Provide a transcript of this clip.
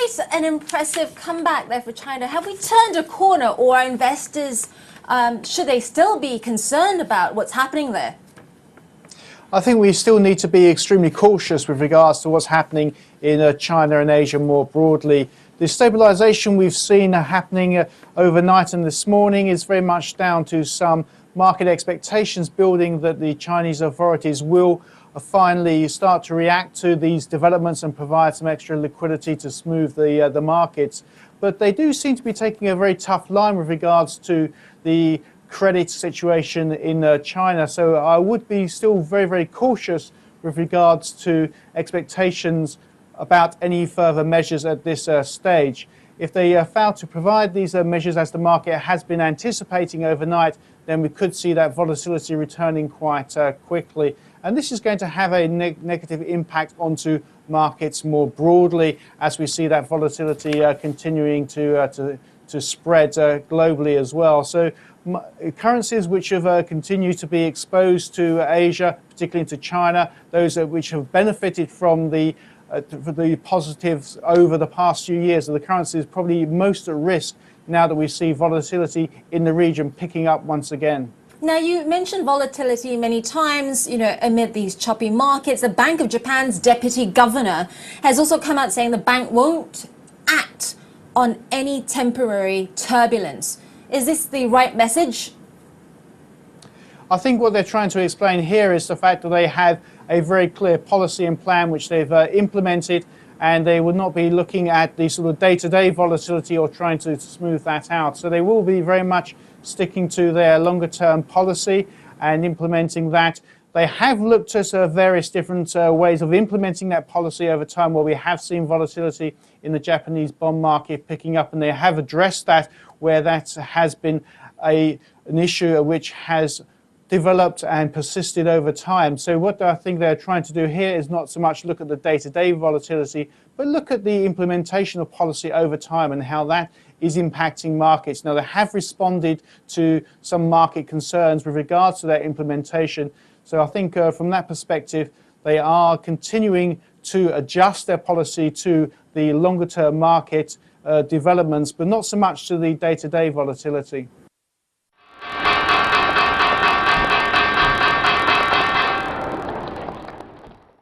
quite an impressive comeback there for China. Have we turned a corner, or are investors, should they still be concerned about what's happening there? I think we still need to be extremely cautious with regards to what's happening in China and Asia more broadly. The stabilisation we've seen happening overnight and this morning is very much down to some market expectations building that the Chinese authorities will finally start to react to these developments and provide some extra liquidity to smooth the markets. But they do seem to be taking a very tough line with regards to the credit situation in China. So I would be still very, very cautious with regards to expectations about any further measures at this stage. If they fail to provide these measures as the market has been anticipating overnight, then we could see that volatility returning quite quickly. And this is going to have a negative impact onto markets more broadly as we see that volatility continuing to spread globally as well. So currencies which have continued to be exposed to Asia, particularly into China, those which have benefited from the positives over the past few years, the currency is probably most at risk now that we see volatility in the region picking up once again. Now, you mentioned volatility many times, amid these choppy markets. The Bank of Japan's deputy governor has also come out saying the bank won't act on any temporary turbulence. Is this the right message? I think what they're trying to explain here is the fact that they have a very clear policy and plan which they've implemented, and they will not be looking at the sort of day-to-day volatility or trying to smooth that out. So they will be very much sticking to their longer-term policy and implementing that. They have looked at various different ways of implementing that policy over time, where we have seen volatility in the Japanese bond market picking up, and they have addressed that where that has been an issue which has developed and persisted over time. So what I think they're trying to do here is not so much look at the day-to-day volatility, but look at the implementation of policy over time and how that is impacting markets. Now, they have responded to some market concerns with regards to their implementation. So I think from that perspective, they are continuing to adjust their policy to the longer-term market developments, but not so much to the day-to-day volatility.